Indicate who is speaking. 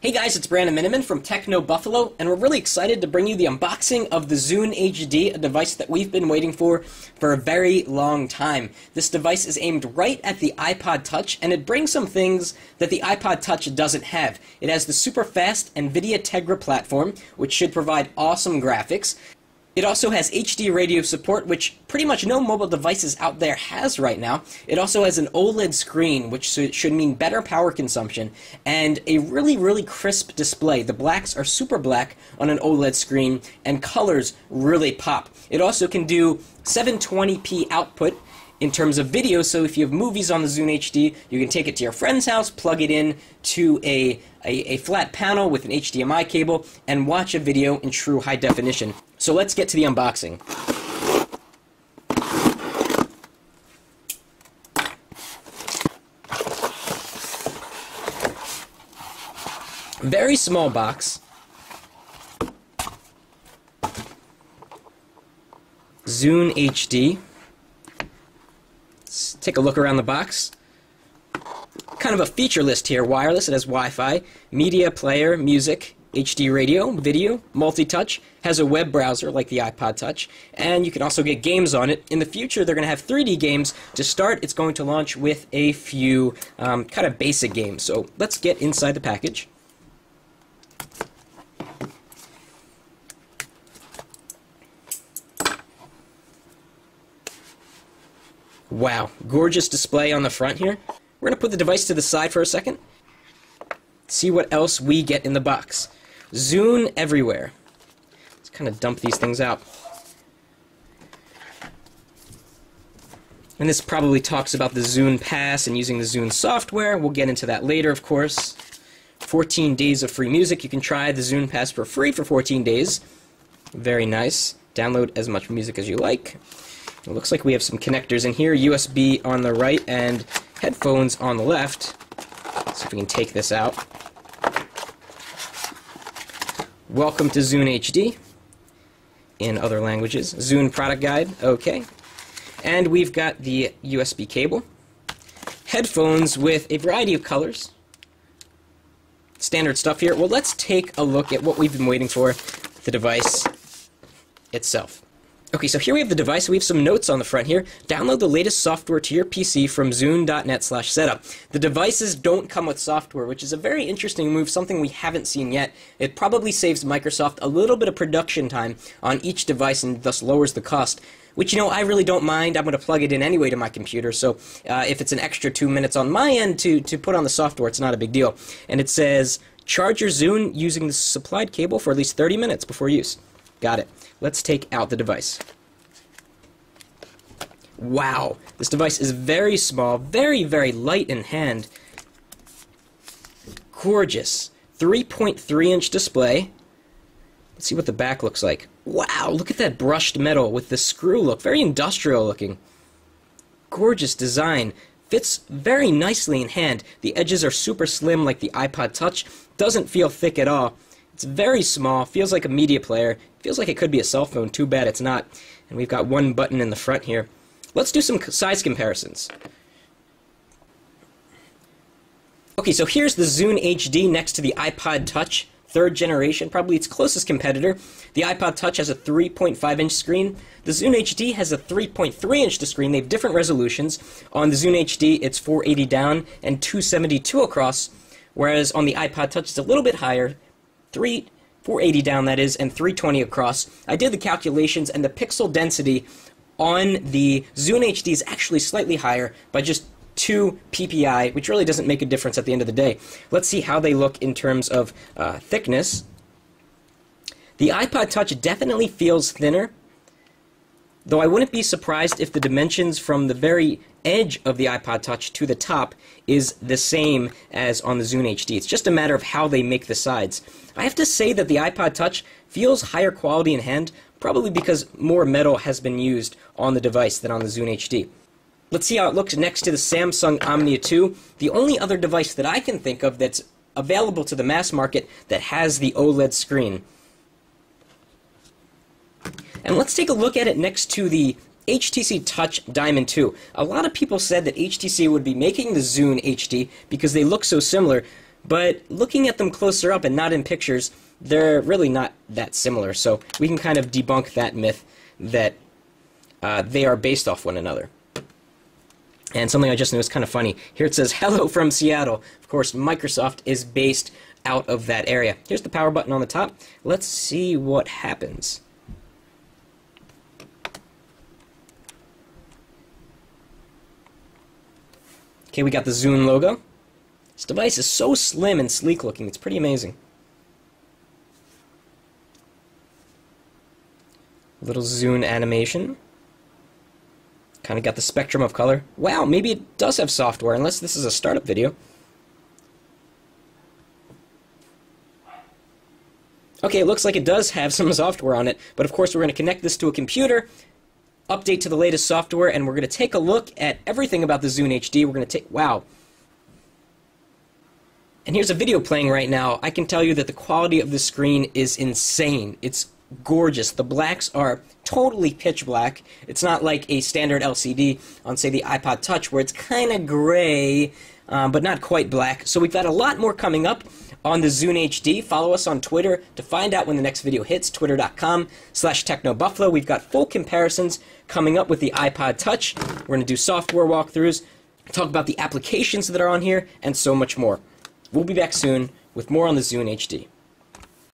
Speaker 1: Hey guys, it's Brandon Miniman from Techno Buffalo, and we're really excited to bring you the unboxing of the Zune HD, a device that we've been waiting for a very long time. This device is aimed right at the iPod Touch, and it brings some things that the iPod Touch doesn't have. It has the super fast NVIDIA Tegra platform, which should provide awesome graphics. It also has HD radio support, which pretty much no mobile devices out there has right now. It also has an OLED screen, which should mean better power consumption, and a really crisp display. The blacks are super black on an OLED screen, and colors really pop. It also can do 720p output in terms of video, so if you have movies on the Zune HD, you can take it to your friend's house, plug it in to a flat panel with an HDMI cable, and watch a video in true high definition. So let's get to the unboxing. Very small box. Zune HD. Let's take a look around the box. Kind of a feature list here. Wireless, it has Wi-Fi, media player, music, HD radio, video, multi-touch, has a web browser like the iPod Touch, and you can also get games on it. In the future, they're going to have 3D games. To start, it's going to launch with a few kind of basic games. So let's get inside the package. Wow, gorgeous display on the front here. We're going to put the device to the side for a second. See what else we get in the box. Zune everywhere. Let's kind of dump these things out. And this probably talks about the Zune Pass and using the Zune software. We'll get into that later, of course. 14 days of free music. You can try the Zune Pass for free for 14 days. Very nice. Download as much music as you like. It looks like we have some connectors in here. USB on the right and headphones on the left. Let's see if we can take this out. Welcome to Zune HD in other languages. Zune product guide, okay. And we've got the USB cable. Headphones with a variety of colors. Standard stuff here. Well, let's take a look at what we've been waiting for, the device itself. Okay, so here we have the device. We have some notes on the front here. Download the latest software to your PC from zune.net/setup. The devices don't come with software, which is a very interesting move, something we haven't seen yet. It probably saves Microsoft a little bit of production time on each device and thus lowers the cost, which, you know, I really don't mind. I'm going to plug it in anyway to my computer, so if it's an extra 2 minutes on my end to put on the software, it's not a big deal. And it says, charge your Zune using the supplied cable for at least 30 minutes before use. Got it. Let's take out the device. Wow, this device is very small, very light in hand. Gorgeous. 3.3-inch display. Let's see what the back looks like. Wow, look at that brushed metal with the screw look. Very industrial looking. Gorgeous design. Fits very nicely in hand. The edges are super slim like the iPod Touch. Doesn't feel thick at all. It's very small, feels like a media player, feels like it could be a cell phone, too bad it's not. And we've got one button in the front here. Let's do some size comparisons. Okay, so here's the Zune HD next to the iPod Touch, third generation, probably its closest competitor. The iPod Touch has a 3.5-inch screen. The Zune HD has a 3.3-inch screen. They have different resolutions. On the Zune HD, it's 480 down and 272 across, whereas on the iPod Touch, it's a little bit higher. 480 down, that is, and 320 across. I did the calculations, and the pixel density on the Zune HD is actually slightly higher by just 2 ppi, which really doesn't make a difference at the end of the day. Let's see how they look in terms of thickness. The iPod Touch definitely feels thinner, though I wouldn't be surprised if the dimensions from the very edge of the iPod Touch to the top is the same as on the Zune HD. It's just a matter of how they make the sides. I have to say that the iPod Touch feels higher quality in hand, probably because more metal has been used on the device than on the Zune HD. Let's see how it looks next to the Samsung Omnia 2, the only other device that I can think of that's available to the mass market that has the OLED screen. And let's take a look at it next to the HTC Touch Diamond 2. A lot of people said that HTC would be making the Zune HD because they look so similar, but looking at them closer up and not in pictures, they're really not that similar. So we can kind of debunk that myth that they are based off one another. And something I just noticed kind of funny. Here it says, "Hello from Seattle." Of course, Microsoft is based out of that area. Here's the power button on the top. Let's see what happens. Okay, we got the Zune logo. This device is so slim and sleek looking, it's pretty amazing. Little Zune animation. Kind of got the spectrum of color. Wow, maybe it does have software, unless this is a startup video. Okay, it looks like it does have some software on it, but of course we're going to connect this to a computer, update to the latest software, and we're going to take a look at everything about the Zune HD. We're going to take... Wow. And here's a video playing right now. I can tell you that the quality of the screen is insane. It's gorgeous. The blacks are totally pitch black. It's not like a standard LCD on, say, the iPod Touch, where it's kind of gray, but not quite black. So we've got a lot more coming up on the Zune HD. Follow us on Twitter to find out when the next video hits, twitter.com/technobuffalo. We've got full comparisons coming up with the iPod Touch. We're going to do software walkthroughs, talk about the applications that are on here, and so much more. We'll be back soon with more on the Zune HD.